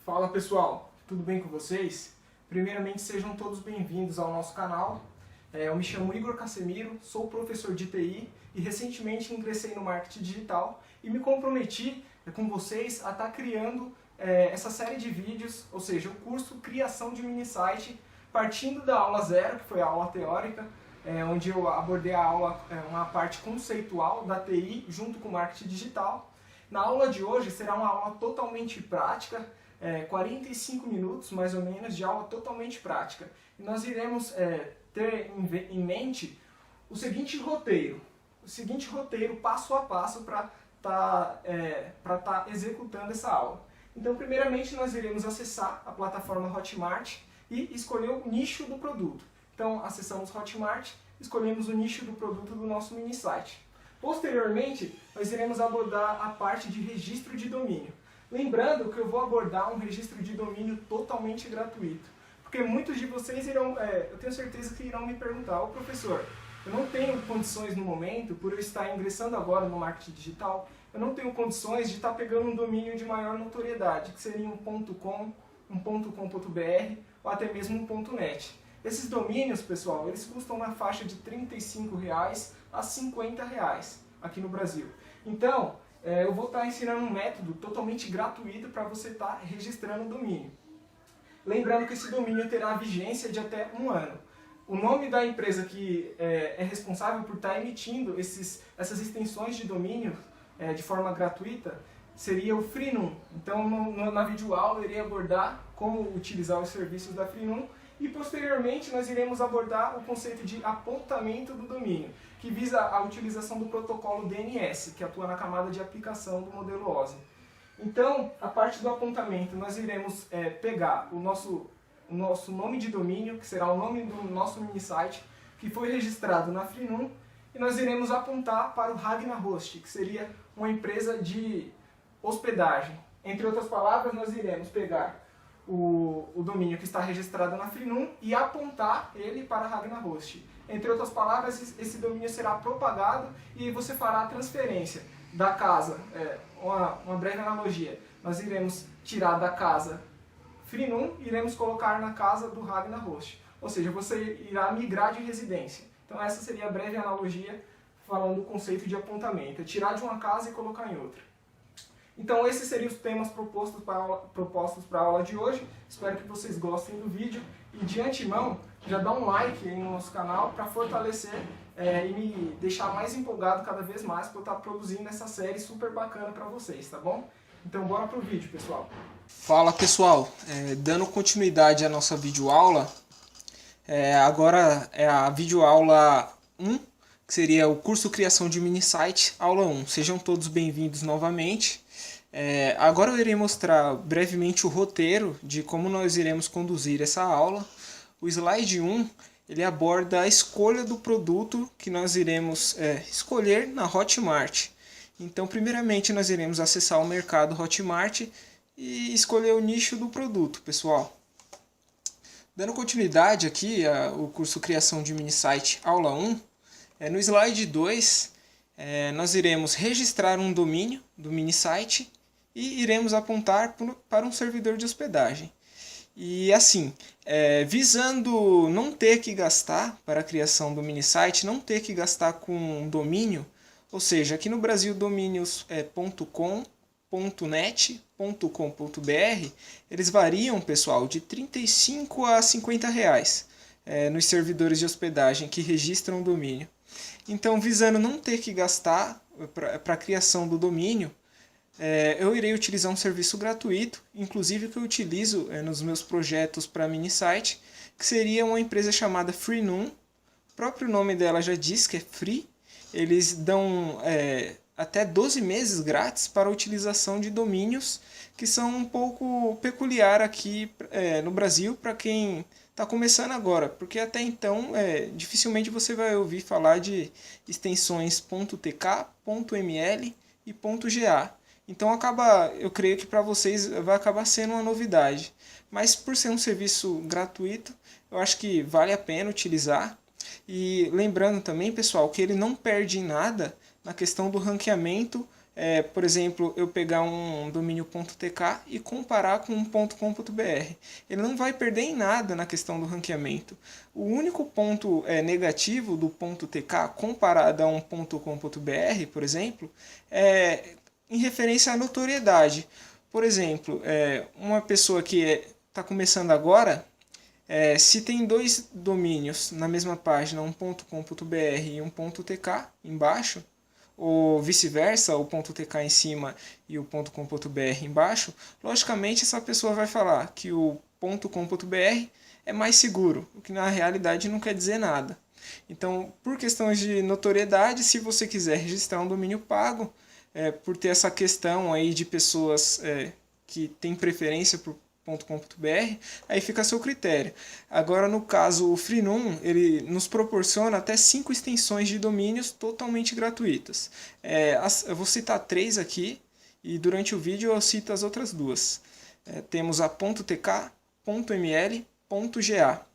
Fala pessoal, tudo bem com vocês? Primeiramente sejam todos bem-vindos ao nosso canal. Eu me chamo Igor Casemiro, sou professor de TI e recentemente ingressei no marketing digital e me comprometi com vocês a estar criando essa série de vídeos, ou seja, o curso Criação de Mini Site, partindo da aula 0, que foi a aula teórica, onde eu abordei a aula, uma parte conceitual da TI junto com o marketing digital. Na aula de hoje será uma aula totalmente prática, 45 minutos mais ou menos de aula totalmente prática. E nós iremos ter em mente o seguinte roteiro passo a passo para estar executando essa aula. Então, primeiramente, nós iremos acessar a plataforma Hotmart e escolher o nicho do produto. Então, acessamos Hotmart, escolhemos o nicho do produto do nosso mini site. Posteriormente, nós iremos abordar a parte de registro de domínio. Lembrando que eu vou abordar um registro de domínio totalmente gratuito. Porque muitos de vocês irão, eu tenho certeza que irão me perguntar: ô professor, eu não tenho condições no momento, por eu estar ingressando agora no marketing digital, eu não tenho condições de estar pegando um domínio de maior notoriedade, que seria um .com, um .com.br ou até mesmo um .net. Esses domínios, pessoal, eles custam na faixa de R$ 35,00 a R$ 50,00 aqui no Brasil. Então, eu vou estar ensinando um método totalmente gratuito para você estar registrando o domínio. Lembrando que esse domínio terá vigência de até 1 ano. O nome da empresa que é responsável por estar emitindo essas extensões de domínio de forma gratuita seria o Freenom. Então, na videoaula eu irei abordar como utilizar os serviços da Freenom e posteriormente nós iremos abordar o conceito de apontamento do domínio, que visa a utilização do protocolo DNS, que atua na camada de aplicação do modelo OSI. Então, a parte do apontamento, nós iremos pegar o nosso nome de domínio, que será o nome do nosso mini site, que foi registrado na Freenom, e nós iremos apontar para o Ragnar Host, que seria uma empresa de hospedagem. Entre outras palavras, nós iremos pegar o domínio que está registrado na Freenom e apontar ele para Ragnar Host. Entre outras palavras, esse domínio será propagado e você fará a transferência da casa. Uma breve analogia: nós iremos tirar da casa Freenom e iremos colocar na casa do Ragnar Host. Ou seja, você irá migrar de residência. Então essa seria a breve analogia falando do conceito de apontamento: é tirar de uma casa e colocar em outra. Então esses seriam os temas propostos para a aula de hoje. Espero que vocês gostem do vídeo e de antemão já dá um like aí no nosso canal para fortalecer e me deixar mais empolgado cada vez mais para eu estar produzindo essa série super bacana para vocês, tá bom? Então bora pro vídeo, pessoal. Fala pessoal, dando continuidade à nossa videoaula, agora é a videoaula 1, que seria o curso Criação de Mini Site, aula 1. Sejam todos bem-vindos novamente. Agora eu irei mostrar brevemente o roteiro de como nós iremos conduzir essa aula. O slide 1, ele aborda a escolha do produto que nós iremos escolher na Hotmart. Então, primeiramente, nós iremos acessar o mercado Hotmart e escolher o nicho do produto, pessoal. Dando continuidade aqui ao curso Criação de Mini Site, aula 1, no slide 2, nós iremos registrar um domínio do mini site e iremos apontar para um servidor de hospedagem. E assim, visando não ter que gastar para a criação do mini site, não ter que gastar com um domínio, ou seja, aqui no Brasil domínios .com, .net, .com.br, eles variam, pessoal, de R$ 35 a R$ 50,00 nos servidores de hospedagem que registram o domínio. Então, visando não ter que gastar para a criação do domínio, eu irei utilizar um serviço gratuito, inclusive que eu utilizo nos meus projetos para mini site, que seria uma empresa chamada Freenom. O próprio nome dela já diz que é free. Eles dão até 12 meses grátis para a utilização de domínios que são um pouco peculiar aqui no Brasil para quem está começando agora, porque até então dificilmente você vai ouvir falar de extensões .tk, .ml e .ga. Então eu creio que para vocês vai acabar sendo uma novidade. Mas por ser um serviço gratuito, eu acho que vale a pena utilizar. E lembrando também, pessoal, que ele não perde em nada na questão do ranqueamento por exemplo, eu pegar um domínio .tk e comparar com um .com.br. Ele não vai perder em nada na questão do ranqueamento. O único ponto negativo do .tk comparado a um .com.br, por exemplo, é em referência à notoriedade. Por exemplo, uma pessoa que está começando agora, se tem dois domínios na mesma página, um .com.br e um .tk embaixo, ou vice-versa, o .tk em cima e o .com.br embaixo, logicamente essa pessoa vai falar que o .com.br é mais seguro, o que na realidade não quer dizer nada. Então, por questões de notoriedade, se você quiser registrar um domínio pago, por ter essa questão aí de pessoas que têm preferência por .com.br, aí fica a seu critério. Agora, no caso, o Freenom, ele nos proporciona até 5 extensões de domínios totalmente gratuitas. Eu vou citar 3 aqui, e durante o vídeo eu cito as outras 2. Temos a .tk, .ml, .ga.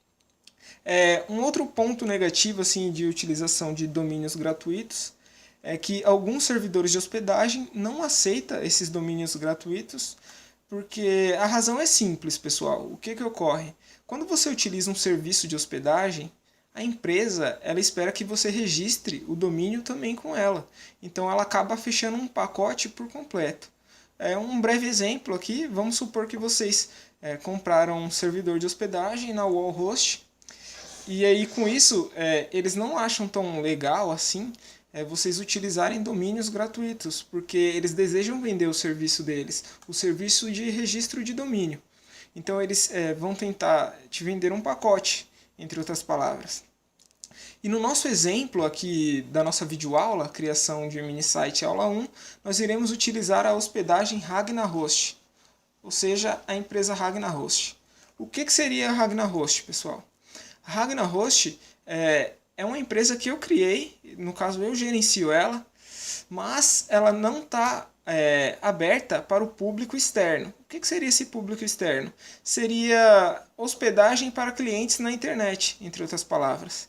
Um outro ponto negativo assim, de utilização de domínios gratuitos é que alguns servidores de hospedagem não aceitam esses domínios gratuitos, porque a razão é simples, pessoal. O que ocorre? Quando você utiliza um serviço de hospedagem, a empresa ela espera que você registre o domínio também com ela. Então ela acaba fechando um pacote por completo. Um breve exemplo aqui, vamos supor que vocês compraram um servidor de hospedagem na Wallhost, e aí com isso eles não acham tão legal assim vocês utilizarem domínios gratuitos, porque eles desejam vender o serviço deles, o serviço de registro de domínio. Então eles vão tentar te vender um pacote, entre outras palavras. E no nosso exemplo aqui da nossa videoaula, criação de mini site aula 1, nós iremos utilizar a hospedagem Ragnar Host, ou seja, a empresa Ragnar Host. O que seria a Ragnar Host, pessoal? A Ragnar Host é uma empresa que eu criei, no caso eu gerencio ela, mas ela não está aberta para o público externo. O que seria esse público externo? Seria hospedagem para clientes na internet, entre outras palavras.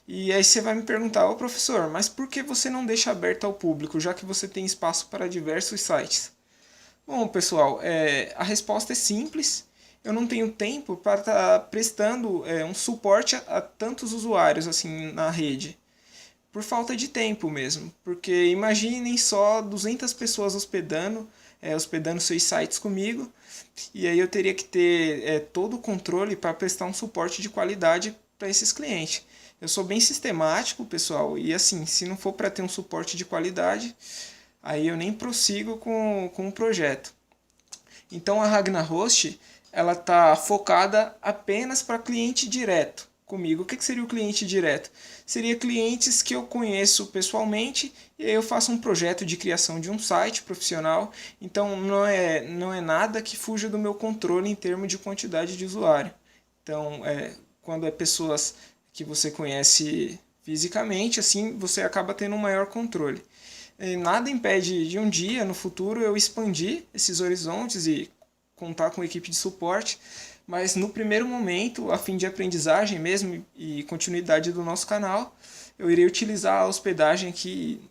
E aí você vai me perguntar, ô professor, mas por que você não deixa aberto ao público, já que você tem espaço para diversos sites? Bom, pessoal, a resposta é simples. Eu não tenho tempo para estar prestando um suporte a tantos usuários assim na rede. Por falta de tempo mesmo. Porque imaginem só 200 pessoas hospedando seus sites comigo. E aí eu teria que ter todo o controle para prestar um suporte de qualidade para esses clientes. Eu sou bem sistemático, pessoal. E assim, se não for para ter um suporte de qualidade, aí eu nem prossigo com o projeto. Então a Ragnar Host ela está focada apenas para cliente direto comigo. O que seria o cliente direto? Seria clientes que eu conheço pessoalmente e aí eu faço um projeto de criação de um site profissional. Então não é nada que fuja do meu controle em termos de quantidade de usuário. Então quando é pessoas que você conhece fisicamente, assim você acaba tendo um maior controle. E nada impede de um dia, no futuro, eu expandir esses horizontes e contar com equipe de suporte, mas no primeiro momento, a fim de aprendizagem mesmo e continuidade do nosso canal, eu irei utilizar a hospedagem aqui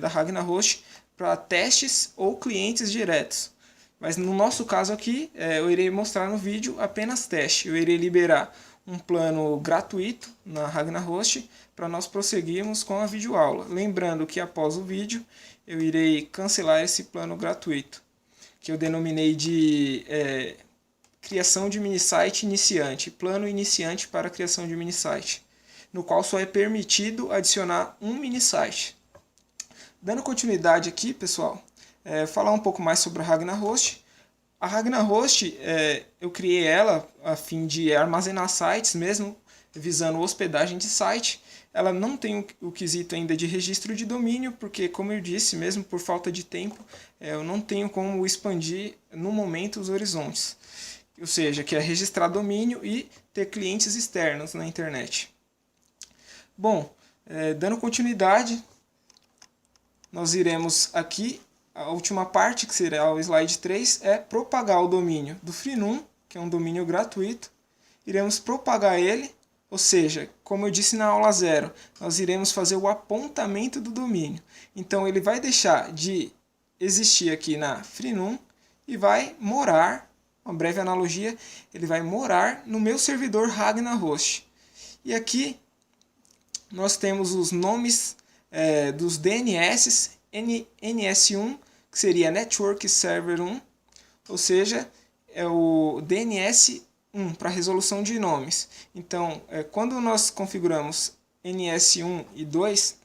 da Ragnar Host para testes ou clientes diretos. Mas no nosso caso aqui, eu irei mostrar no vídeo apenas teste. Eu irei liberar um plano gratuito na Ragnar Host para nós prosseguirmos com a videoaula. Lembrando que após o vídeo, eu irei cancelar esse plano gratuito, que eu denominei de criação de mini site iniciante, plano iniciante para criação de mini site, no qual só é permitido adicionar um mini site. Dando continuidade aqui, pessoal, falar um pouco mais sobre a Ragnar Host. A Ragnar Host, eu criei ela a fim de armazenar sites mesmo, visando hospedagem de site. Ela não tem o quesito ainda de registro de domínio, porque, como eu disse, mesmo por falta de tempo, eu não tenho como expandir no momento os horizontes. Ou seja, que é registrar domínio e ter clientes externos na internet. Bom, dando continuidade, nós iremos aqui, a última parte, que será o slide 3, é propagar o domínio do Freenom, que é um domínio gratuito. Iremos propagar ele. Ou seja, como eu disse na aula 0, nós iremos fazer o apontamento do domínio. Então ele vai deixar de existir aqui na Freenom e vai morar, uma breve analogia, ele vai morar no meu servidor Ragnar-Host. E aqui nós temos os nomes dos DNS, NS1, que seria Network Server 1, ou seja, é o DNS 1 para resolução de nomes. Então, quando nós configuramos NS1 e 2,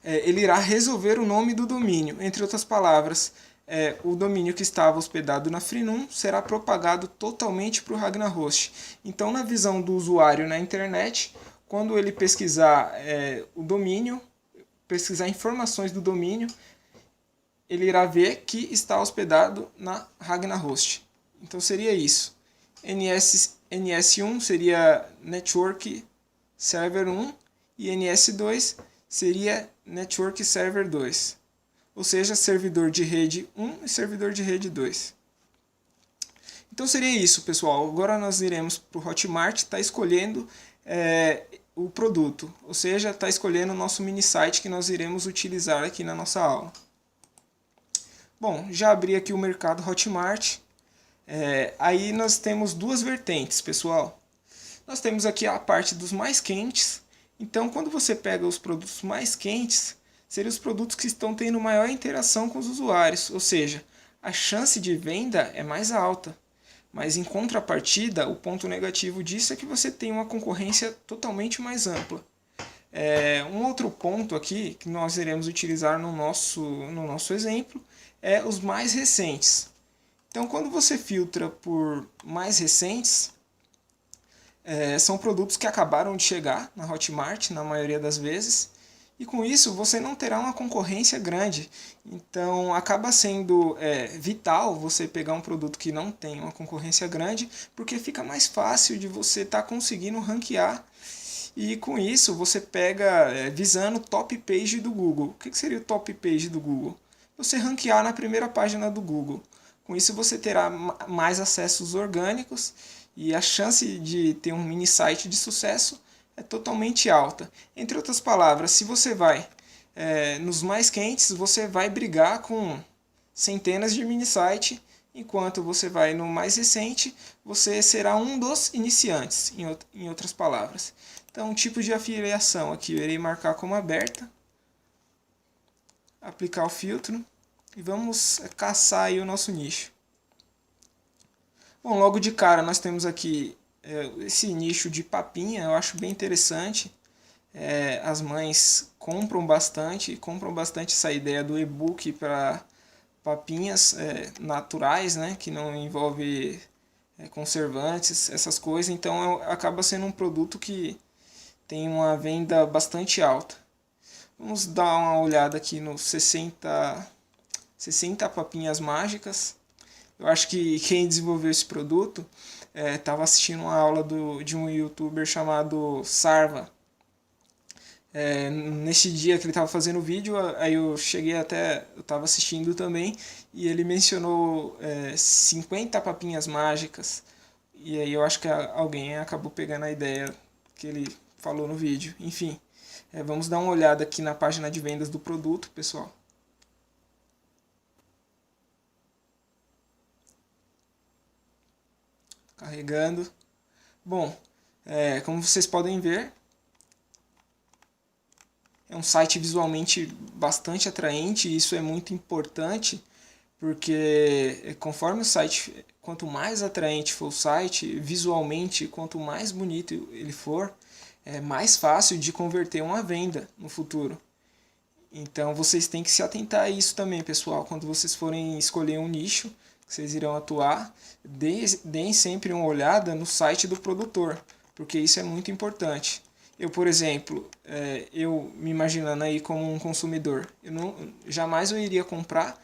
ele irá resolver o nome do domínio. Entre outras palavras, o domínio que estava hospedado na Freenom será propagado totalmente para o Ragnar-Host. Então, na visão do usuário na internet, quando ele pesquisar o domínio, pesquisar informações do domínio, ele irá ver que está hospedado na Ragnar-Host. Então seria isso. NS1 seria Network Server 1 e NS2 seria Network Server 2. Ou seja, servidor de rede 1 e servidor de rede 2. Então seria isso, pessoal. Agora nós iremos para o Hotmart, está escolhendo o produto, ou seja, está escolhendo o nosso mini site que nós iremos utilizar aqui na nossa aula. Bom, já abri aqui o mercado Hotmart. Aí nós temos duas vertentes, pessoal. Nós temos aqui a parte dos mais quentes. Então, quando você pega os produtos mais quentes, seriam os produtos que estão tendo maior interação com os usuários, ou seja, a chance de venda é mais alta. Mas em contrapartida, o ponto negativo disso é que você tem uma concorrência totalmente mais ampla. Um outro ponto aqui que nós iremos utilizar no nosso exemplo é os mais recentes. Então, quando você filtra por mais recentes, são produtos que acabaram de chegar na Hotmart, na maioria das vezes, e com isso você não terá uma concorrência grande. Então acaba sendo vital você pegar um produto que não tem uma concorrência grande, porque fica mais fácil de você estar conseguindo ranquear, e com isso você pega visando top page do Google. O que seria o top page do Google? Você ranquear na primeira página do Google. Com isso você terá mais acessos orgânicos e a chance de ter um mini site de sucesso é totalmente alta. Entre outras palavras, se você vai nos mais quentes, você vai brigar com centenas de mini sites, enquanto você vai no mais recente, você será um dos iniciantes, em outras palavras. Então, tipo de afiliação aqui, eu irei marcar como aberta, aplicar o filtro e vamos caçar aí o nosso nicho. Bom, logo de cara nós temos aqui esse nicho de papinha, eu acho bem interessante. As mães compram bastante essa ideia do e-book para papinhas naturais, né, que não envolve conservantes, essas coisas. Então acaba sendo um produto que tem uma venda bastante alta. Vamos dar uma olhada aqui nos 60 papinhas mágicas. Eu acho que quem desenvolveu esse produto estava assistindo uma aula de um youtuber chamado Sarva. Nesse dia que ele estava fazendo o vídeo, aí eu estava assistindo também, e ele mencionou 50 papinhas mágicas, e aí eu acho que alguém acabou pegando a ideia que ele falou no vídeo. Enfim, vamos dar uma olhada aqui na página de vendas do produto, pessoal. Carregando. Bom, como vocês podem ver, é um site visualmente bastante atraente, e isso é muito importante, porque conforme o site, quanto mais atraente for o site, visualmente, quanto mais bonito ele for, é mais fácil de converter uma venda no futuro. Então vocês têm que se atentar a isso também, pessoal. Quando vocês forem escolher um nicho que vocês irão atuar, deem sempre uma olhada no site do produtor, porque isso é muito importante. Eu, por exemplo, eu me imaginando aí como um consumidor, jamais eu iria comprar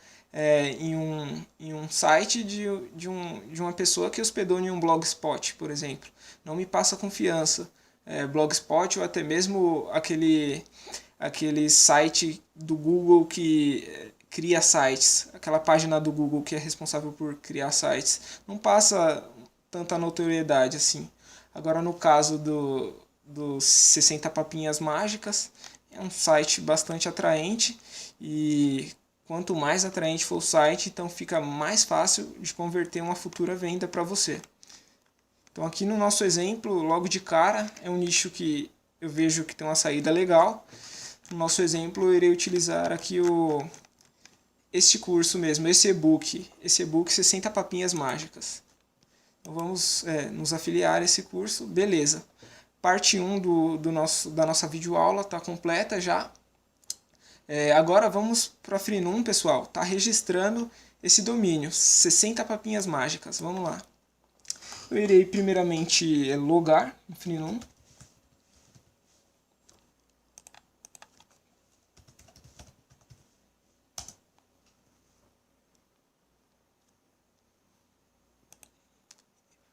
em um site de uma pessoa que hospedou em um blogspot, por exemplo. Não me passa confiança. Blogspot ou até mesmo aquele site do Google que cria sites, aquela página do Google que é responsável por criar sites, não passa tanta notoriedade assim. Agora, no caso dos 60 papinhas mágicas, é um site bastante atraente, e Quanto mais atraente for o site, então fica mais fácil de converter uma futura venda para você. Então aqui no nosso exemplo, logo de cara, é um nicho que eu vejo que tem uma saída legal. No nosso exemplo, eu irei utilizar aqui este curso mesmo, esse e-book 60 papinhas mágicas. Então vamos nos afiliar a esse curso, beleza. Parte 1 da nossa videoaula está completa já. Agora vamos para a Freenom, pessoal. Está registrando esse domínio, 60 papinhas mágicas. Vamos lá. Eu irei primeiramente logar no Freenom.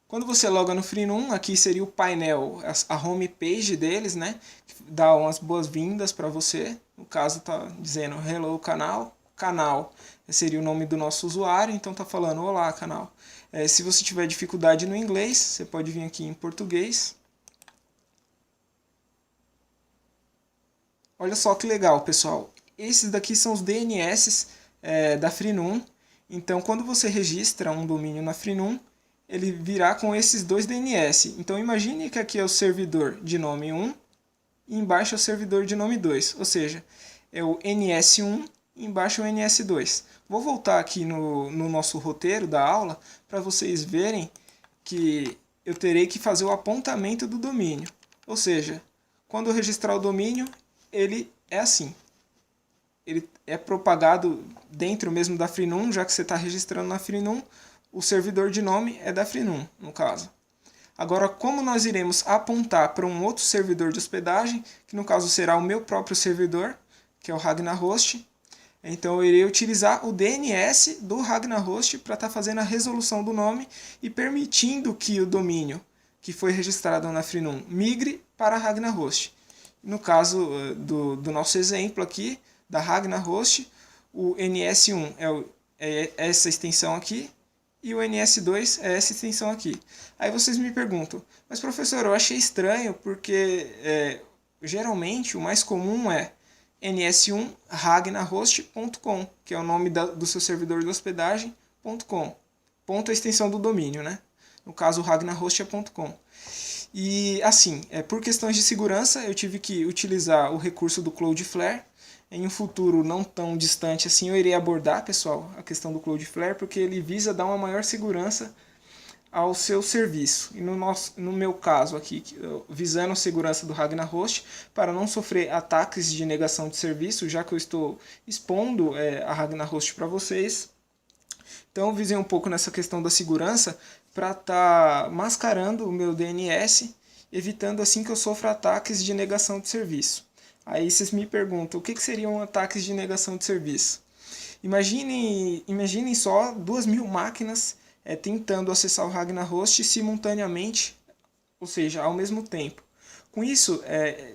Quando você loga no Freenom, aqui seria o painel, a homepage deles, né? Dá umas boas-vindas para você. No caso está dizendo Hello Canal. Canal seria o nome do nosso usuário, então está falando Olá Canal. Se você tiver dificuldade no inglês, você pode vir aqui em português. Olha só que legal, pessoal. Esses daqui são os DNS da Freenom. Então quando você registra um domínio na Freenom, ele virá com esses dois DNS. Então imagine que aqui é o servidor de nome 1 e embaixo é o servidor de nome 2. Ou seja, é o NS1 e embaixo é o NS2. Vou voltar aqui no nosso roteiro da aula para vocês verem que eu terei que fazer o apontamento do domínio. Ou seja, quando eu registrar o domínio, ele é assim. Ele é propagado dentro mesmo da Freenom, já que você está registrando na Freenom. O servidor de nome é da Freenom, no caso. Agora, como nós iremos apontar para um outro servidor de hospedagem, que no caso será o meu próprio servidor, que é o RagnaRhost, então eu irei utilizar o DNS do RagnaRhost para estar fazendo a resolução do nome e permitindo que o domínio que foi registrado na Freenom migre para a RagnaRhost. No caso do nosso exemplo aqui, da RagnaRhost, o NS1 é essa extensão aqui, e o NS2 é essa extensão aqui. Aí vocês me perguntam, mas professor, eu achei estranho porque geralmente o mais comum é ns1ragnarhost.com, que é o nome do seu servidor de hospedagem.com. Ponto é a extensão do domínio, né? No caso, o RagnaRhost é .com. E assim, por questões de segurança, eu tive que utilizar o recurso do Cloudflare. Em um futuro não tão distante assim, eu irei abordar, pessoal, a questão do Cloudflare, porque ele visa dar uma maior segurança ao seu serviço. E no meu caso aqui, visando a segurança do RagnaRhost, para não sofrer ataques de negação de serviço, já que eu estou expondo a RagnaRhost para vocês. Então eu visei um pouco nessa questão da segurança para estar mascarando o meu DNS, evitando assim que eu sofra ataques de negação de serviço. Aí vocês me perguntam, o que seriam ataques de negação de serviço? Imaginem só 2.000 máquinas tentando acessar o RagnaRhost simultaneamente, ou seja, ao mesmo tempo. Com isso,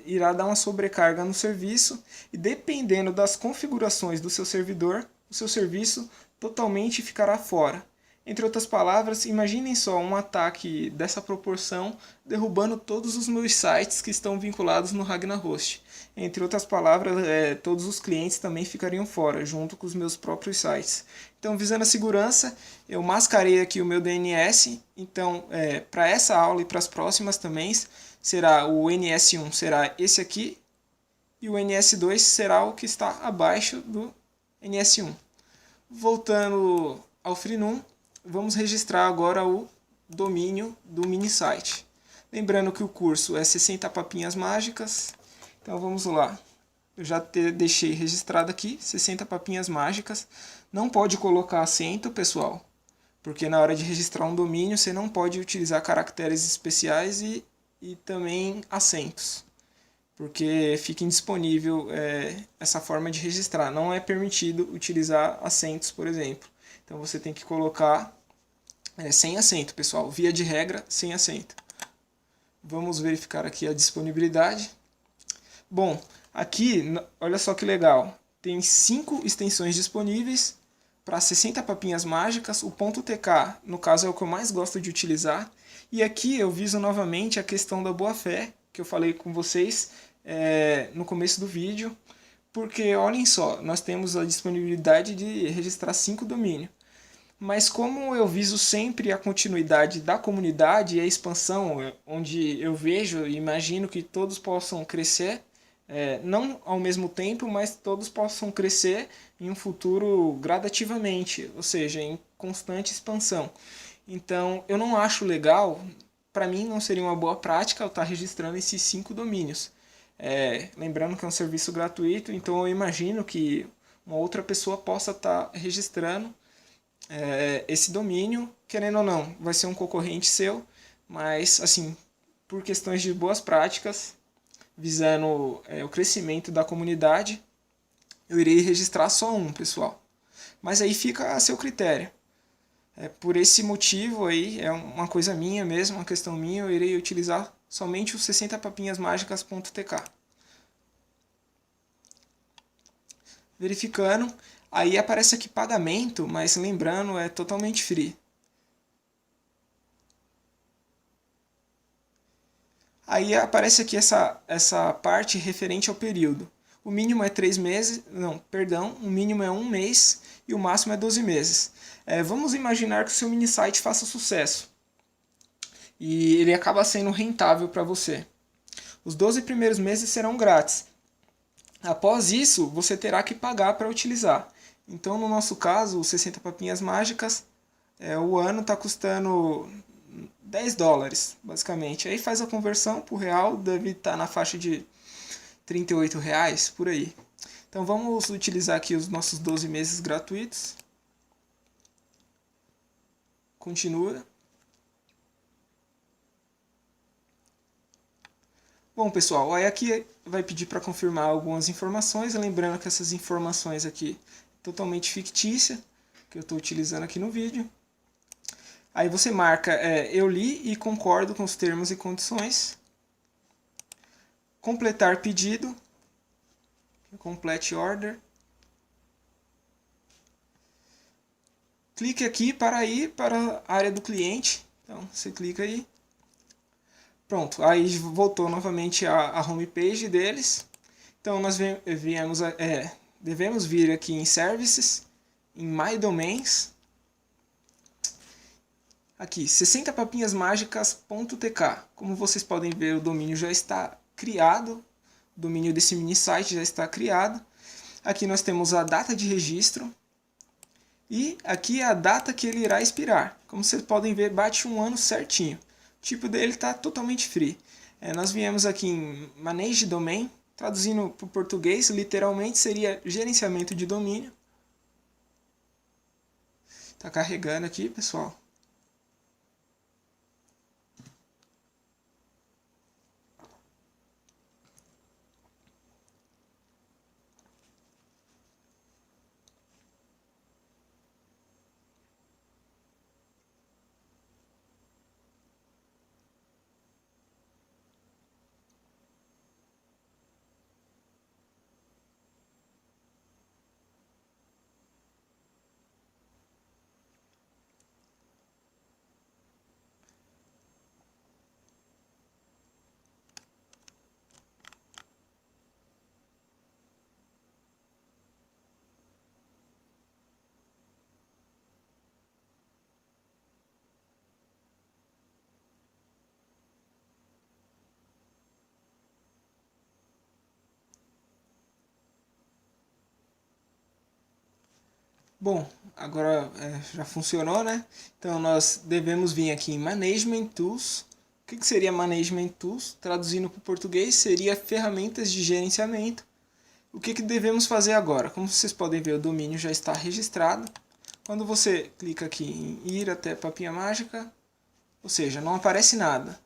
irá dar uma sobrecarga no serviço e dependendo das configurações do seu servidor, o seu serviço totalmente ficará fora. Entre outras palavras, imaginem só um ataque dessa proporção derrubando todos os meus sites que estão vinculados no RagnaRhost. Entre outras palavras, todos os clientes também ficariam fora, junto com os meus próprios sites. Então, visando a segurança, eu mascarei aqui o meu DNS. Então, para essa aula e para as próximas também, será o NS1 será esse aqui, e o NS2 será o que está abaixo do NS1. Voltando ao Freenom, vamos registrar agora o domínio do mini site. Lembrando que o curso é 60 papinhas mágicas. Então vamos lá. Eu já deixei registrado aqui 60 papinhas mágicas. Não pode colocar acento, pessoal, porque na hora de registrar um domínio você não pode utilizar caracteres especiais e também acentos, porque fica indisponível essa forma de registrar. Não é permitido utilizar acentos, por exemplo. Então você tem que colocar sem acento, pessoal. Via de regra, sem acento. Vamos verificar aqui a disponibilidade. Bom, aqui, olha só que legal. Tem 5 extensões disponíveis para 60 papinhas mágicas. O .tk, no caso, é o que eu mais gosto de utilizar. E aqui eu viso novamente a questão da boa-fé, que eu falei com vocês no começo do vídeo. porque olhem só, nós temos a disponibilidade de registrar 5 domínios. Mas como eu viso sempre a continuidade da comunidade e a expansão, onde eu vejo e imagino que todos possam crescer, não ao mesmo tempo, mas todos possam crescer em um futuro gradativamente, ou seja, em constante expansão. Então, eu não acho legal, para mim não seria uma boa prática eu estar registrando esses 5 domínios. Lembrando que é um serviço gratuito, então eu imagino que uma outra pessoa possa estar registrando esse domínio, querendo ou não, vai ser um concorrente seu, mas assim, por questões de boas práticas, visando o crescimento da comunidade, eu irei registrar só um, pessoal. Mas aí fica a seu critério. Por esse motivo aí, é uma coisa minha mesmo, uma questão minha, eu irei utilizar somente o 60papinhasmagicas.tk. Verificando, aí aparece aqui pagamento, mas lembrando, é totalmente free. Aí aparece aqui essa parte referente ao período. O mínimo é 3 meses, não, perdão, o mínimo é 1 mês e o máximo é 12 meses. Vamos imaginar que o seu mini site faça sucesso e ele acaba sendo rentável para você. Os 12 primeiros meses serão grátis. Após isso, você terá que pagar para utilizar. Então, no nosso caso, os 60 papinhas mágicas, o ano está custando $10, basicamente. Aí faz a conversão para o real, deve estar na faixa de R$38, por aí. Então, vamos utilizar aqui os nossos 12 meses gratuitos. Continua. Bom, pessoal, aí aqui vai pedir para confirmar algumas informações, lembrando que essas informações aqui totalmente fictícia, que eu estou utilizando aqui no vídeo. Aí você marca, eu li e concordo com os termos e condições. Completar pedido. Complete order. Clique aqui para ir para a área do cliente. Então, você clica aí. Pronto, aí voltou novamente a homepage deles. Então, nós devemos vir aqui em Services, em My Domains. Aqui, 60papinhasmagicas.tk. Como vocês podem ver, o domínio já está criado. O domínio desse mini site já está criado. Aqui nós temos a data de registro. E aqui é a data que ele irá expirar. Como vocês podem ver, bate um ano certinho. O tipo dele está totalmente free. Nós viemos aqui em Manage Domain. Traduzindo para o português, literalmente seria gerenciamento de domínio. Está carregando aqui, pessoal. Bom, agora já funcionou, né? Então nós devemos vir aqui em Management Tools. O que seria Management Tools? Traduzindo para o português, seria ferramentas de gerenciamento. O que devemos fazer agora? Como vocês podem ver, o domínio já está registrado. Quando você clica aqui em ir até Papinha Mágica, ou seja, não aparece nada.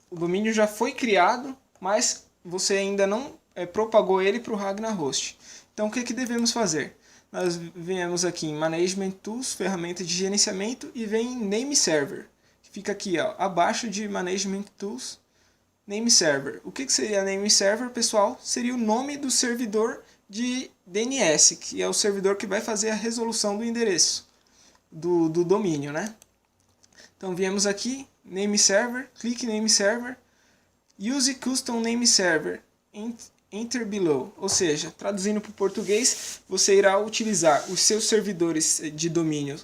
O domínio já foi criado, mas você ainda não propagou ele para o Ragnar Host. Então o que devemos fazer? Nós viemos aqui em Management Tools, ferramenta de gerenciamento, e vem em Name Server, que fica aqui abaixo de Management Tools, Name Server. O que seria Name Server, pessoal? Seria o nome do servidor de DNS, que é o servidor que vai fazer a resolução do endereço do domínio, né? Então viemos aqui, Name Server, clique em Name Server, Use Custom Name Server, Enter below, ou seja, traduzindo para o português, você irá utilizar os seus servidores de domínio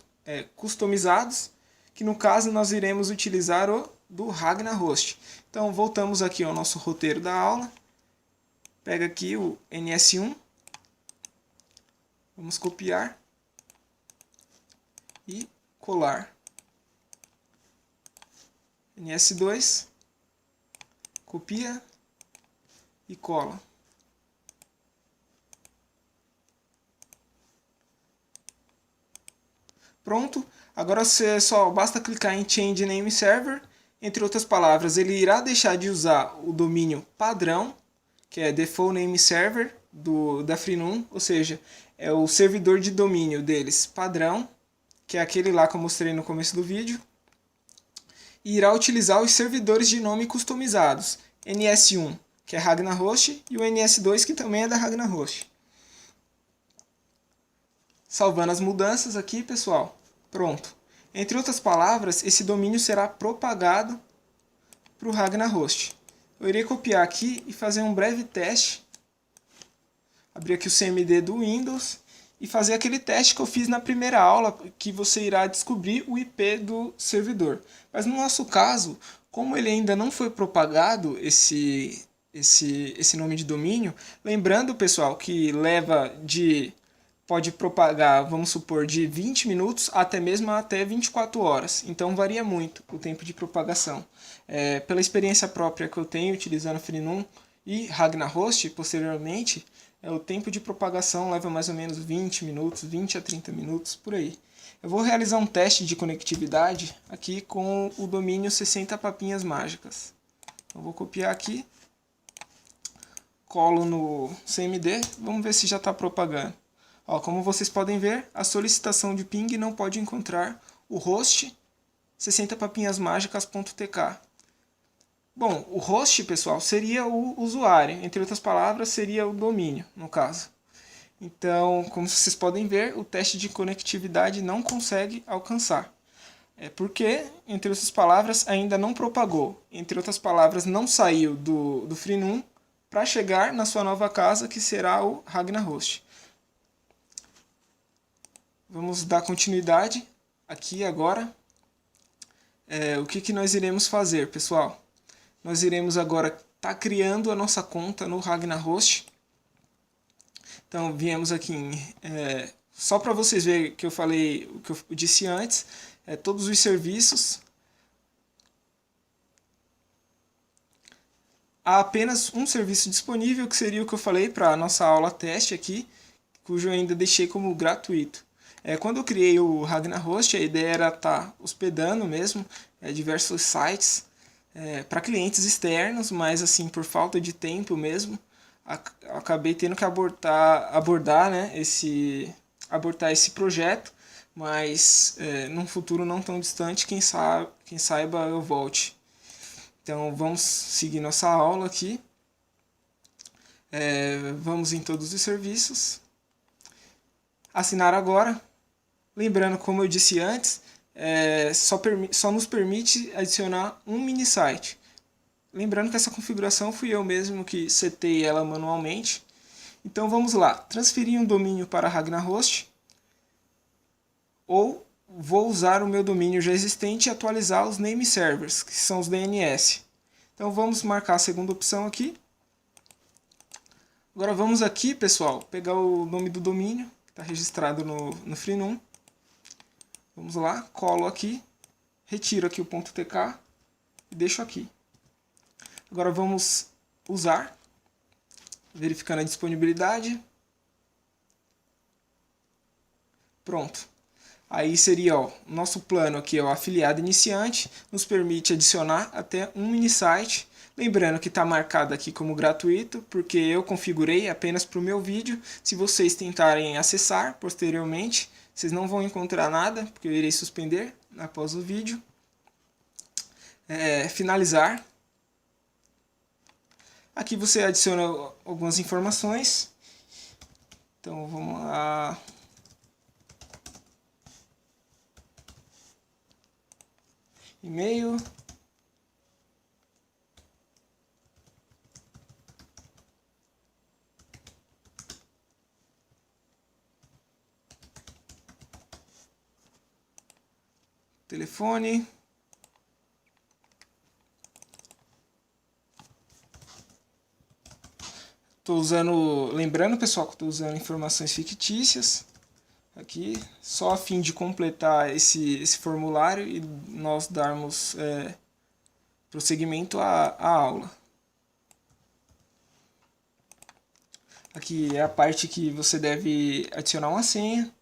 customizados, que no caso nós iremos utilizar o do Ragnar Host. Então voltamos aqui ao nosso roteiro da aula, pega aqui o NS1, vamos copiar e colar. NS2, copia e cola. Pronto, agora só basta clicar em Change Name Server. Entre outras palavras, ele irá deixar de usar o domínio padrão, que é Default Name Server da Freenom, ou seja, é o servidor de domínio deles padrão, que é aquele lá que eu mostrei no começo do vídeo, e irá utilizar os servidores de nome customizados, NS1, que é Ragnar Host, e o NS2, que também é da Ragnar Host. Salvando as mudanças aqui, pessoal. Pronto. Entre outras palavras, esse domínio será propagado para o Ragnar Host. Eu irei copiar aqui e fazer um breve teste. Abrir aqui o CMD do Windows e fazer aquele teste que eu fiz na primeira aula, que você irá descobrir o IP do servidor. Mas no nosso caso, como ele ainda não foi propagado, esse nome de domínio, lembrando, pessoal, que pode propagar, vamos supor, de 20 minutos até mesmo até 24 horas. Então varia muito o tempo de propagação. Pela experiência própria que eu tenho utilizando Freenom e Ragnar Host, posteriormente, o tempo de propagação leva mais ou menos 20 minutos, 20 a 30 minutos, por aí. Eu vou realizar um teste de conectividade aqui com o domínio 60 papinhas mágicas. Eu vou copiar aqui, colo no CMD, vamos ver se já está propagando. Ó, como vocês podem ver, a solicitação de ping não pode encontrar o host 60papinhasmágicas.tk. Bom, o host, pessoal, seria o usuário. Entre outras palavras, seria o domínio, no caso. Então, como vocês podem ver, o teste de conectividade não consegue alcançar. Porque, entre outras palavras, ainda não propagou. Entre outras palavras, não saiu do Freenom para chegar na sua nova casa, que será o Ragnar Host. Vamos dar continuidade aqui agora. O que nós iremos fazer, pessoal? Nós iremos agora estar criando a nossa conta no Ragnar Host. Então, viemos aqui só para vocês verem que eu falei, o que eu disse antes, todos os serviços. Há apenas um serviço disponível, que seria o que eu falei para a nossa aula teste aqui, cujo eu ainda deixei como gratuito. Quando eu criei o Ragnar Host, a ideia era estar hospedando mesmo diversos sites para clientes externos, mas assim, por falta de tempo mesmo, acabei tendo que abortar esse projeto, mas num futuro não tão distante, quem saiba eu volte. Então vamos seguir nossa aula aqui. Vamos em todos os serviços. Assinar agora. Lembrando, como eu disse antes, só nos permite adicionar um mini site. Lembrando que essa configuração fui eu mesmo que setei ela manualmente. Então vamos lá, transferir um domínio para Ragnar Host, ou vou usar o meu domínio já existente e atualizar os name servers, que são os DNS. Então vamos marcar a segunda opção aqui. Agora vamos aqui, pessoal, pegar o nome do domínio, que está registrado no Freenom. Vamos lá, colo aqui, retiro aqui o .tk e deixo aqui. Agora vamos usar, verificando a disponibilidade. Pronto. Aí seria o nosso plano aqui, o afiliado iniciante, nos permite adicionar até um mini site. Lembrando que está marcado aqui como gratuito, porque eu configurei apenas para o meu vídeo. Se vocês tentarem acessar posteriormente, vocês não vão encontrar nada, porque eu irei suspender após o vídeo. Finalizar. Aqui você adiciona algumas informações. Então vamos lá. E-mail. telefone. Estou usando, lembrando pessoal que estou usando informações fictícias aqui, só a fim de completar esse formulário e nós darmos prosseguimento à aula. Aqui é a parte que você deve adicionar uma senha.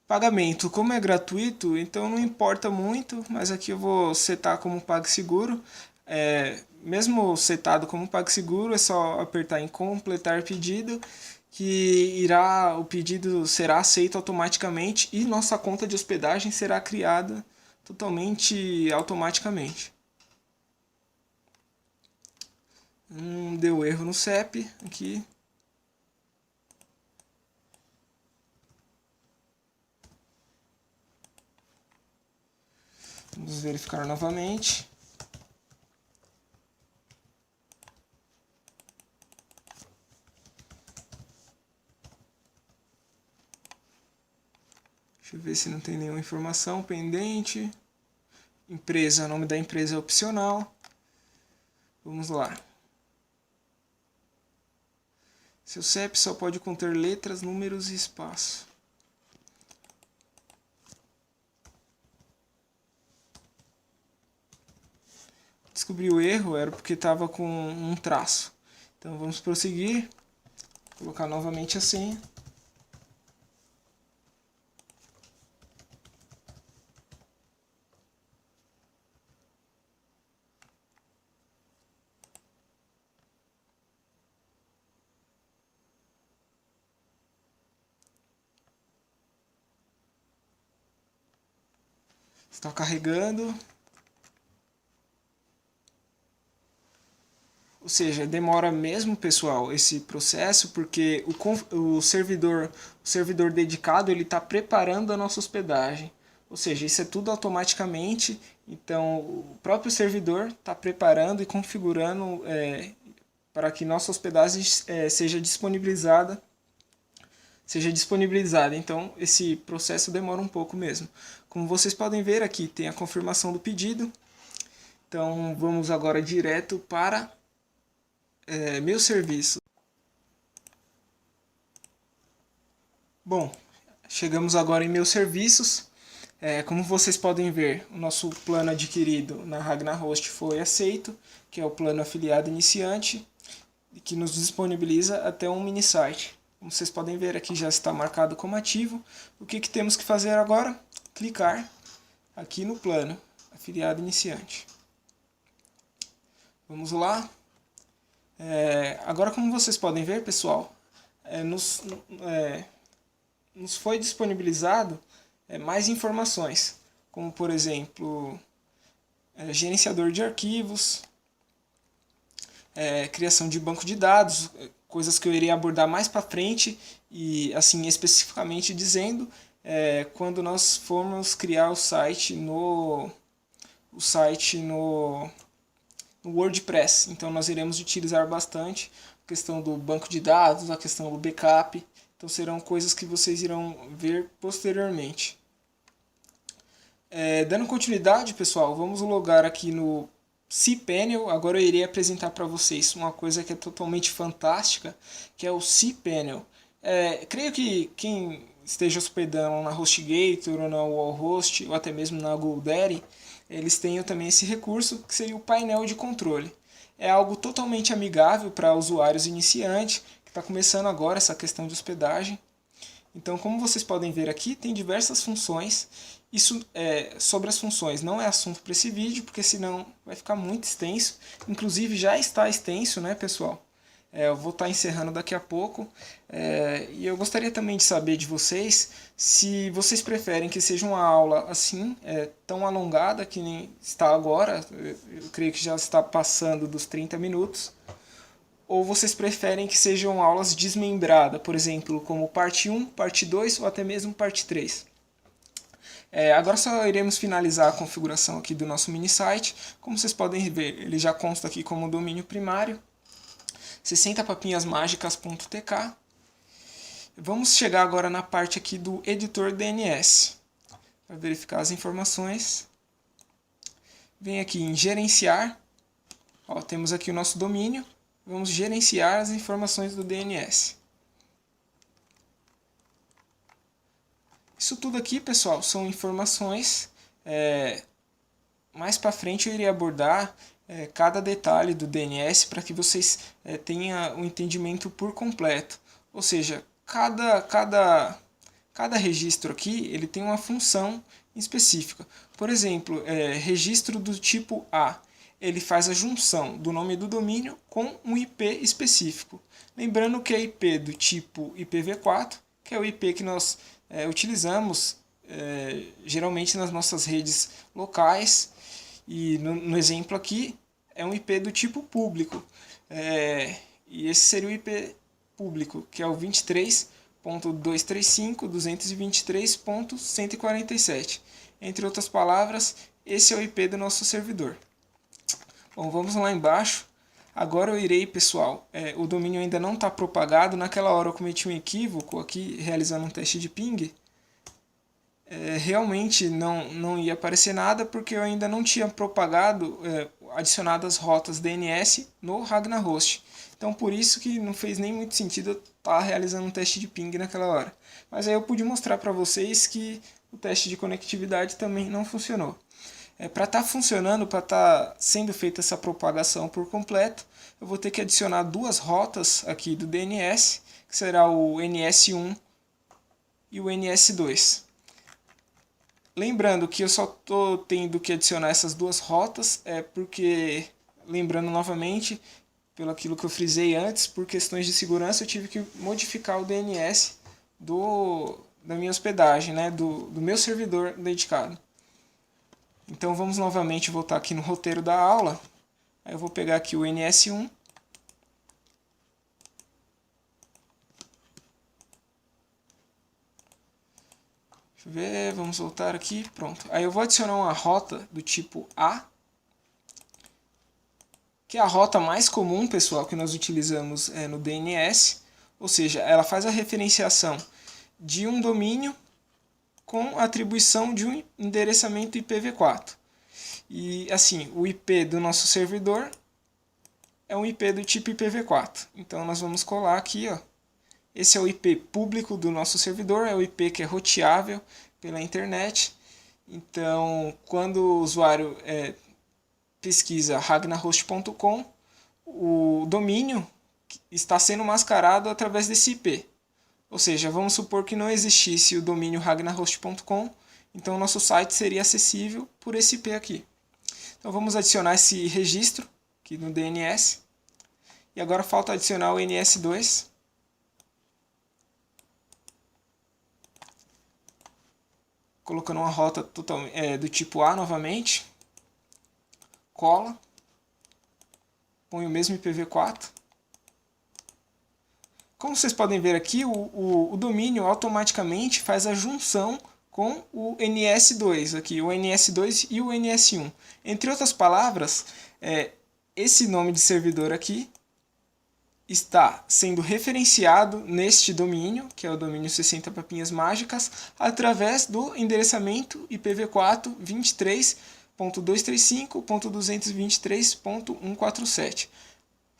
Pagamento, como é gratuito, então não importa muito, mas aqui eu vou setar como PagSeguro. Mesmo setado como PagSeguro, é só apertar em completar pedido, que o pedido será aceito automaticamente e nossa conta de hospedagem será criada totalmente automaticamente. Deu erro no CEP aqui. Vamos verificar novamente. Deixa eu ver se não tem nenhuma informação pendente. Empresa, o nome da empresa é opcional. Vamos lá. Seu CEP só pode conter letras, números e espaço. Descobri o erro, era porque estava com um traço. Então vamos prosseguir. Colocar novamente a senha. Está carregando. Ou seja, demora mesmo, pessoal, esse processo, porque o servidor dedicado ele está preparando a nossa hospedagem. Ou seja, isso é tudo automaticamente, então o próprio servidor está preparando e configurando para que nossa hospedagem seja disponibilizada. Então esse processo demora um pouco mesmo. Como vocês podem ver aqui, tem a confirmação do pedido. Então vamos agora direto para meu serviço. Bom, chegamos agora em meus serviços. Como vocês podem ver, o nosso plano adquirido na Ragnar Host foi aceito, que é o plano afiliado iniciante, que nos disponibiliza até um mini site. Como vocês podem ver, aqui já está marcado como ativo. O que temos que fazer agora? Clicar aqui no plano afiliado iniciante. Vamos lá. Agora, como vocês podem ver, pessoal, nos foi disponibilizado mais informações, como por exemplo, gerenciador de arquivos, criação de banco de dados, coisas que eu irei abordar mais para frente e assim especificamente dizendo quando nós formos criar o site no WordPress. Então nós iremos utilizar bastante a questão do banco de dados, a questão do backup. Então serão coisas que vocês irão ver posteriormente. Dando continuidade, pessoal, vamos logar aqui no cPanel. Agora eu irei apresentar para vocês uma coisa que é totalmente fantástica, que é o cPanel. Creio que quem esteja hospedando na HostGator ou na Wallhost ou até mesmo na GoDaddy, eles tenham também esse recurso que seria o painel de controle. É algo totalmente amigável para usuários iniciantes que está começando agora essa questão de hospedagem. Então, como vocês podem ver aqui, tem diversas funções. Isso sobre as funções não é assunto para esse vídeo, porque senão vai ficar muito extenso. Inclusive já está extenso, né, pessoal? Eu vou estar encerrando daqui a pouco. E eu gostaria também de saber de vocês se vocês preferem que seja uma aula assim, tão alongada que nem está agora. Eu creio que já está passando dos 30 minutos. Ou vocês preferem que sejam aulas desmembradas, por exemplo, como parte 1, parte 2 ou até mesmo parte 3. Agora só iremos finalizar a configuração aqui do nosso mini site. Como vocês podem ver, ele já consta aqui como domínio primário, 60papinhasmagicas.tk. Vamos chegar agora na parte aqui do editor DNS. Para verificar as informações, vem aqui em gerenciar. Ó, temos aqui o nosso domínio. Vamos gerenciar as informações do DNS. Isso tudo aqui, pessoal, são informações. Mais para frente eu irei abordar cada detalhe do DNS para que vocês tenham um entendimento por completo. Ou seja, cada registro aqui ele tem uma função específica. Por exemplo, registro do tipo A, ele faz a junção do nome do domínio com um IP específico. Lembrando que a IP do tipo IPv4, que é o IP que nós utilizamos geralmente nas nossas redes locais, e no exemplo aqui é um IP do tipo público, e esse seria o IP público, que é o 23.235.223.147. Entre outras palavras, esse é o IP do nosso servidor. Bom, vamos lá embaixo. Agora eu irei, pessoal, o domínio ainda não está propagado. Naquela hora eu cometi um equívoco aqui, realizando um teste de ping. Realmente não ia aparecer nada, porque eu ainda não tinha propagado, adicionado as rotas DNS no RagnaRost. Então por isso que não fez nem muito sentido eu estar realizando um teste de ping naquela hora. Mas aí eu pude mostrar para vocês que o teste de conectividade também não funcionou. Para estar funcionando, para estar sendo feita essa propagação por completo, eu vou ter que adicionar duas rotas aqui do DNS, que será o NS1 e o NS2. Lembrando que eu só estou tendo que adicionar essas duas rotas, porque, lembrando novamente, pelo aquilo que eu frisei antes, por questões de segurança eu tive que modificar o DNS da minha hospedagem, né, do meu servidor dedicado. Então vamos novamente voltar aqui no roteiro da aula. Aí eu vou pegar aqui o NS1. Deixa eu ver, vamos voltar aqui, pronto. Aí eu vou adicionar uma rota do tipo A, que é a rota mais comum, pessoal, que nós utilizamos no DNS. Ou seja, ela faz a referenciação de um domínio com a atribuição de um endereçamento IPv4. E assim, o IP do nosso servidor é um IP do tipo IPv4. Então nós vamos colar aqui, ó. Esse é o IP público do nosso servidor, é o IP que é roteável pela internet. Então, quando o usuário pesquisa ragnarhost.com, o domínio está sendo mascarado através desse IP. Ou seja, vamos supor que não existisse o domínio ragnarhost.com, então o nosso site seria acessível por esse IP aqui. Então vamos adicionar esse registro aqui no DNS. E agora falta adicionar o NS2. Colocando uma rota do tipo A novamente. Cola. Põe o mesmo IPv4. Como vocês podem ver aqui, o domínio automaticamente faz a junção com o NS2, aqui, o NS2 e o NS1. Entre outras palavras, esse nome de servidor aqui está sendo referenciado neste domínio, que é o domínio 60 papinhas mágicas, através do endereçamento IPv4 23.235.223.147.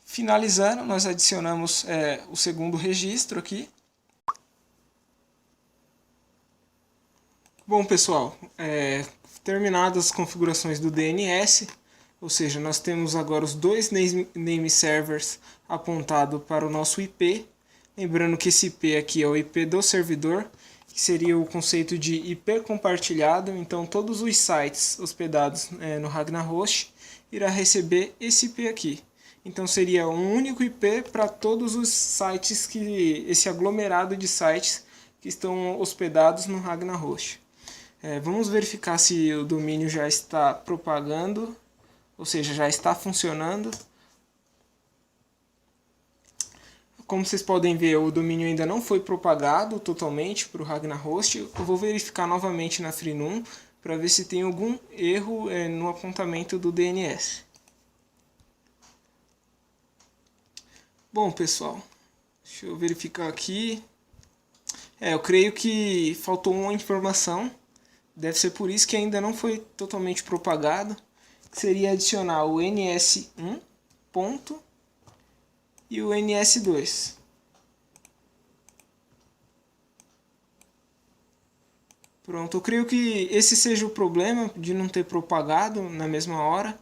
Finalizando, nós adicionamos o segundo registro aqui. Bom, pessoal, terminadas as configurações do DNS, ou seja, nós temos agora os dois name servers apontados para o nosso IP. Lembrando que esse IP aqui é o IP do servidor, que seria o conceito de IP compartilhado. Então todos os sites hospedados no RagnaRost irá receber esse IP aqui. Então seria um único IP para todos os sites, esse aglomerado de sites que estão hospedados no RagnaRost. Vamos verificar se o domínio já está propagando, ou seja, já está funcionando. como vocês podem ver, o domínio ainda não foi propagado totalmente para o Ragnar Host. Eu vou verificar novamente na Freenom para ver se tem algum erro no apontamento do DNS. Bom, pessoal, deixa eu verificar aqui. Eu creio que faltou uma informação. Deve ser por isso que ainda não foi totalmente propagado. Que seria adicionar o NS1 ponto e o NS2. Pronto, eu creio que esse seja o problema de não ter propagado na mesma hora.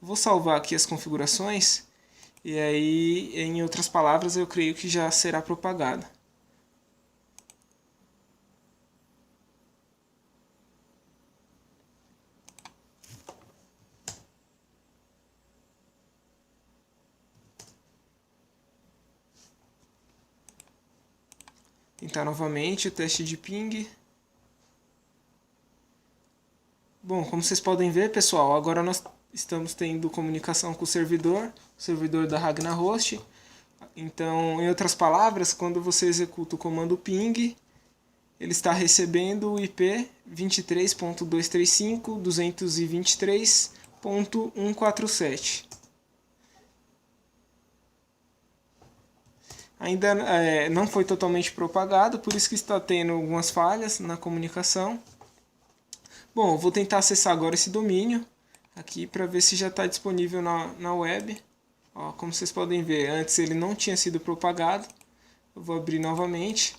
Vou salvar aqui as configurações e aí, em outras palavras, eu creio que já será propagado. Tentar novamente o teste de ping. Bom, como vocês podem ver, pessoal, agora nós estamos tendo comunicação com o servidor da Ragnar Host. Então, em outras palavras, quando você executa o comando ping, ele está recebendo o IP 23.235.223.147. Ainda não foi totalmente propagado, por isso que está tendo algumas falhas na comunicação. Bom, eu vou tentar acessar agora esse domínio aqui para ver se já está disponível na web. Ó, como vocês podem ver, antes ele não tinha sido propagado. Eu vou abrir novamente.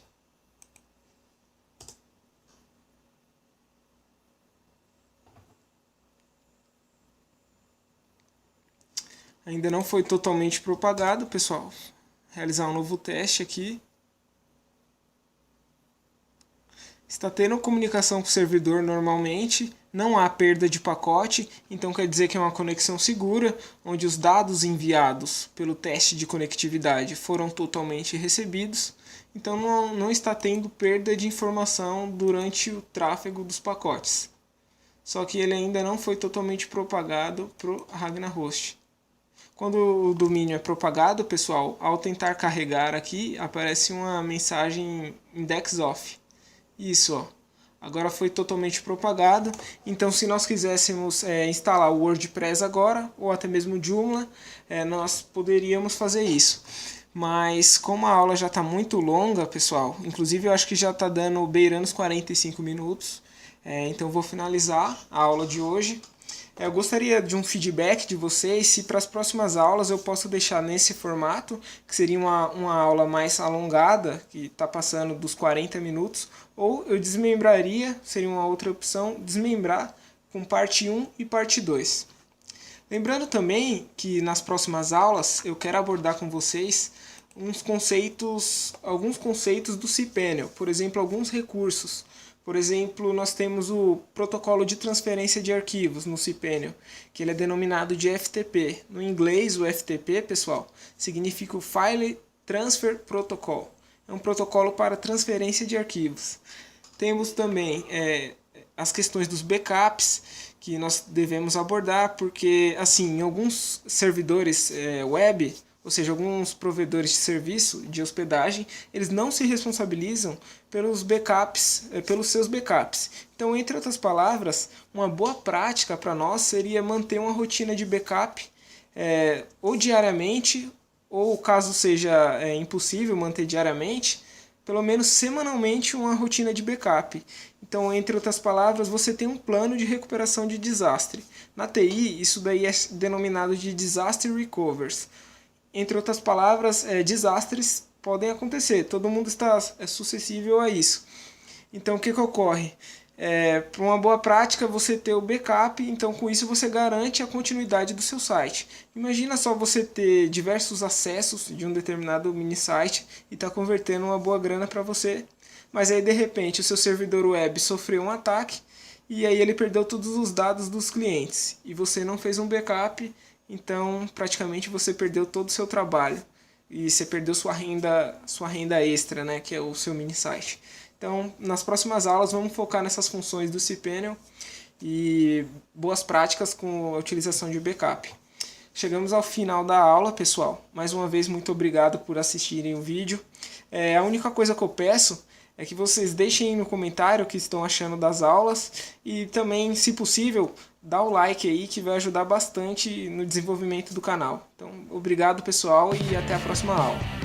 Ainda não foi totalmente propagado, pessoal. Realizar um novo teste aqui. Está tendo comunicação com o servidor normalmente, não há perda de pacote, então quer dizer que é uma conexão segura, onde os dados enviados pelo teste de conectividade foram totalmente recebidos, então não está tendo perda de informação durante o tráfego dos pacotes. Só que ele ainda não foi totalmente propagado para o Ragnar Host. Quando o domínio é propagado, pessoal, ao tentar carregar aqui, aparece uma mensagem index off. Isso, ó. Agora foi totalmente propagado. Então, se nós quiséssemos instalar o WordPress agora, ou até mesmo o Joomla, nós poderíamos fazer isso. Mas como a aula já está muito longa, pessoal, inclusive eu acho que já está dando beirando os 45 minutos, então eu vou finalizar a aula de hoje. Eu gostaria de um feedback de vocês, se para as próximas aulas eu posso deixar nesse formato, que seria uma aula mais alongada, que está passando dos 40 minutos, ou eu desmembraria, seria uma outra opção, desmembrar com parte 1 e parte 2. Lembrando também que nas próximas aulas eu quero abordar com vocês alguns conceitos do cPanel, por exemplo, alguns recursos. Por exemplo, nós temos o protocolo de transferência de arquivos no cPanel, que ele é denominado de FTP. No inglês, o FTP, pessoal, significa o File Transfer Protocol. É um protocolo para transferência de arquivos. Temos também as questões dos backups, que nós devemos abordar, porque assim, em alguns servidores web, ou seja, alguns provedores de serviço de hospedagem, eles não se responsabilizam pelos backups, pelos seus backups. Então, entre outras palavras, uma boa prática para nós seria manter uma rotina de backup ou diariamente, ou caso seja impossível manter diariamente, pelo menos semanalmente uma rotina de backup. Então, entre outras palavras, você tem um plano de recuperação de desastre. Na TI, isso daí é denominado de Disaster Recovers. Entre outras palavras, desastres podem acontecer, todo mundo está suscetível a isso. Então, o que ocorre? Para uma boa prática, você ter o backup, então com isso você garante a continuidade do seu site. Imagina só você ter diversos acessos de um determinado mini site e está convertendo uma boa grana para você, mas aí de repente o seu servidor web sofreu um ataque e aí ele perdeu todos os dados dos clientes e você não fez um backup. Então, praticamente você perdeu todo o seu trabalho e você perdeu sua renda extra, né, que é o seu mini site. Então, nas próximas aulas vamos focar nessas funções do cPanel e boas práticas com a utilização de backup. chegamos ao final da aula, pessoal. Mais uma vez, muito obrigado por assistirem o vídeo. A única coisa que eu peço é que vocês deixem no comentário o que estão achando das aulas e também, se possível, dá o like aí que vai ajudar bastante no desenvolvimento do canal. Então, obrigado, pessoal, e até a próxima aula.